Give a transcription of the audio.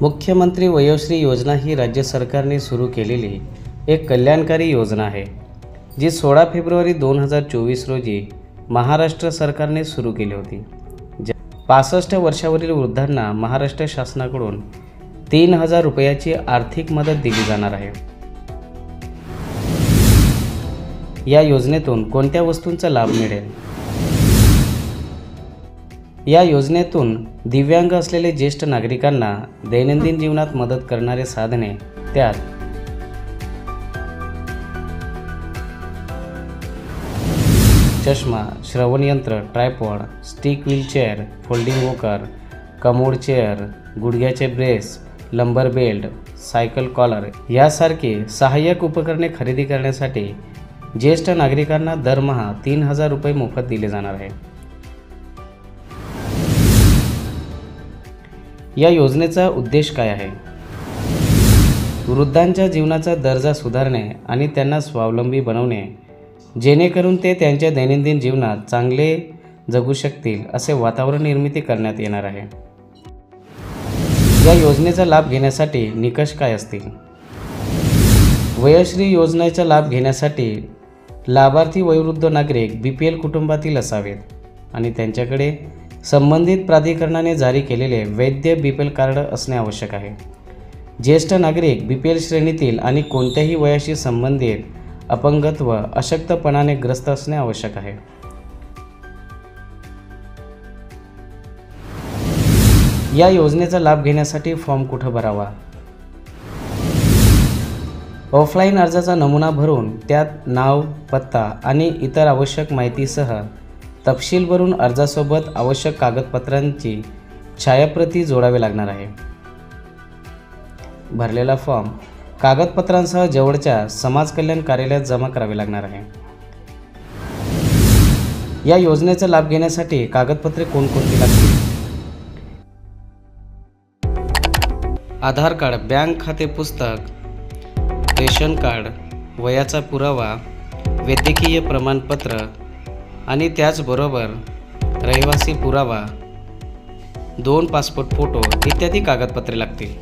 मुख्यमंत्री वयोश्री योजना ही राज्य सरकारने सुरू केलेली एक कल्याणकारी योजना आहे, जी 16 फेब्रुवारी 2024 रोजी महाराष्ट्र सरकारने सुरू केली होती। 65 वर्षावरील वृद्धांना महाराष्ट्र शासनाकडून 3000 रुपयाची आर्थिक मदत दिली जाणार आहे। या योजनेतून कोणत्या वस्तूंचा लाभ मिळेल? या योजनेतून दिव्यांग असलेले ज्येष्ठ नागरिकांना दैनंदिन जीवनात मदत करणारे साधने, त्यात चष्मा, श्रवणयंत्र, tripod, stick wheelchair, folding walker, commode chair, गुडघ्याचे brace, lumbar belt, cycle collar यासारखी सहाय्यक उपकरणे खरेदी करण्यासाठी ज्येष्ठ नागरिकांना दरमहा 3000 रुपये मोफत दिले जाणार आहे। या योजनेचा उद्देश काय आहे? वृद्धांच्या जीवनाचा दर्जा सुधारणे आणि त्यांना स्वावलंबी बनवणे, जेणेकरून ते त्यांच्या दैनंदिन जीवनात चांगले जगू शकतील असे वातावरण निर्मिती करण्यात येणार आहे। या योजनेचा लाभ घेण्यासाठी निकष काय असतील? वयोश्री योजनेचा लाभ घेण्यासाठी लाभार्थी वयोवृद्ध नागरिक BPL कुटुंबातील असावेत आणि त्यांच्याकडे संबंधित प्राधिकरणाने जारी केलेले वैध BPL कार्ड असणे आवश्यक आहे। ज्येष्ठ नागरिक BPL श्रेणीतील आणि कोणत्याही वयाशी संबंधित अपंगत्व अशक्तपणाने ग्रस्त असणे आवश्यक आहे। या योजनेचा लाभ घेण्यासाठी फॉर्म कुठे भरावा? ऑफलाईन अर्जाचा नमुना भरून त्यात नाव, पत्ता आणि इतर आवश्यक माहितीसह तपशील भरून अर्जासोबत आवश्यक कागदपत्रांची छायाप्रती जोडावी लागणार आहे। भरलेला फॉर्म कागदपत्रांसह जवळच्या समाज कल्याण कार्यालयात जमा करावे लागणार आहे। या योजनेचा लाभ घेण्यासाठी कागदपत्रे कोणकोणती लागतील? आधार कार्ड, बँक खाते पुस्तक, रेशन कार्ड, वयाचा पुरावा, वैद्यकीय प्रमाणपत्र आणि त्याचबरोबर रहिवासी पुरावा, 2 पासपोर्ट फोटो इत्यादी कागदपत्रे लागतील।